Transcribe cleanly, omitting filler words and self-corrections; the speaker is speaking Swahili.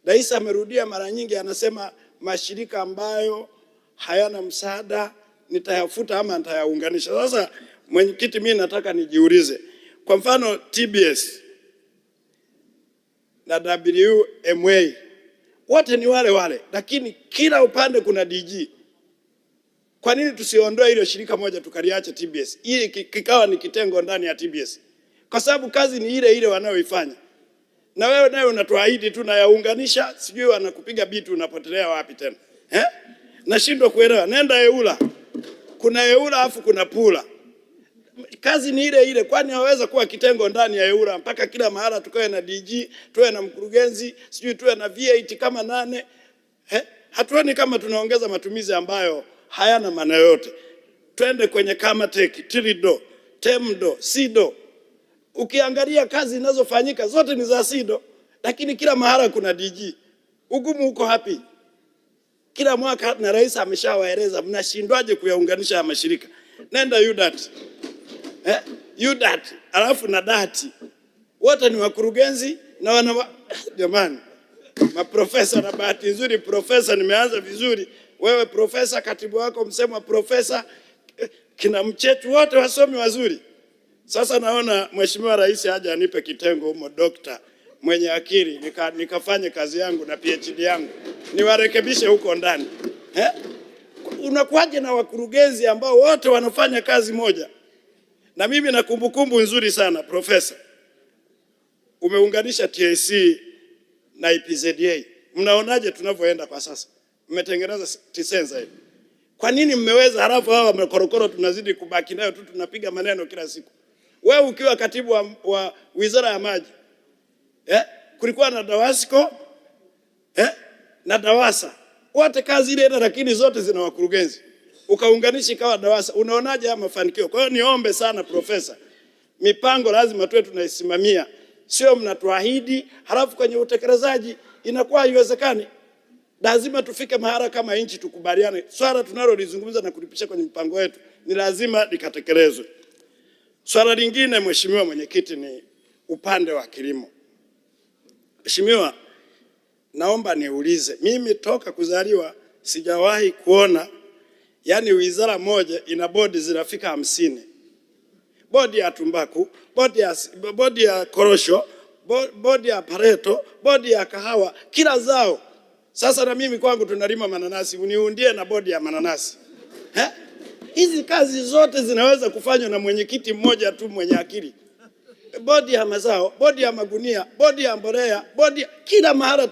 Rais amerudia mara nyingi, anasema mashirika ambayo hayana msaada nitayafuta ama nitayaunganisha. Sasa mwenyekiti, mimi nataka nijiulize, kwa mfano TBS na WMA wote ni wale wale, lakini kila upande kuna DG. Kwa nini tusiondoe ile shirika moja tukaliacha TBS? Hii kikawa ni kitengo ndani ya TBS. Kwa sababu kazi ni ile ile wanaoifanya. Na wewe nayo unatuahidi tu na yaunganisha, sijui wanakupiga bitu unapotelea wapi tena. Nashindwa kuelewa. Nenda EULA. Kuna EULA afu kuna PULA. Kazi ni ile ile, kwani hawaweza kuwa kitengo ndani ya EULA mpaka kila mahala tukawe na DG, tuwe na mkurugenzi, sijui tuwe na V8 kama 8. Hatuoni kama tunaongeza matumizi ambayo hayana maana yote. Twende kwenye Kamatek, Tirido, Temdo, Sido. Ukiangalia kazi zinazofanyika zote ni za Sido, lakini kila mahala kuna DG. Ugumu uko hapi? Kila mwaka na rais ameshawaeleza, mnashindwaje kuyaunganisha ya mashirika? Nenda UDAT. UDAT, alafu na DATI. Wote ni wakurugenzi na jamani, maprofesa, na bahati nzuri profesa nimeanza vizuri. Wewe profesa, katibu wako msema profesa, kina Mchechu, wote wasomi wazuri. Sasa naona Mheshimiwa Rais haja anipe kitengo humo dokta mwenye akili, nikafanye kazi yangu na PhD yangu, niwarekebishe huko ndani. Unakuwaje na wakurugenzi ambao wote wanafanya kazi moja? Na mimi na kumbukumbu nzuri sana profesa, umeunganisha TAC na IPZA. Mnaonaje tunavyoenda kwa sasa? Mmetengeneza TISENZA hivi. Kwa nini mmeweza halafu hawa makorokoro tunazidi kubaki nayo tu, tunapiga maneno kila siku? Wewe ukiwa katibu wa Wizara ya Maji, kulikuwa na DAWASCO, na DAWASA. Wote kazi ile ile, lakini zote zina wakurugenzi. Ukaunganisha ikawa DAWASA. Unaonaje haya mafanikio? Kwa hiyo niombe sana profesa, mipango lazima tuwe tunaisimamia. Sio mnatuahidi halafu kwenye utekelezaji inakuwa haiwezekani. Lazima tufike mahali kama nchi tukubaliane. Swala tunalolizungumza na kulipisha kwenye mipango yetu ni lazima likatekelezwe. Swala lingine Mheshimiwa Mwenyekiti ni upande wa kilimo. Mheshimiwa, naomba niulize, mimi toka kuzaliwa sijawahi kuona wizara moja ina bodi zinafika 50. Bodi ya tumbaku, bodi ya korosho, bodi ya pareto, bodi ya kahawa, kila zao. Sasa na mimi kwangu tunalima mananasi, uniundie na bodi ya mananasi. Hizi kazi zote zinaweza kufanywa na mwenyekiti mmoja tu mwenye akili. Bodi ya mazao, bodi ya magunia, bodi ya mbolea, kila mahali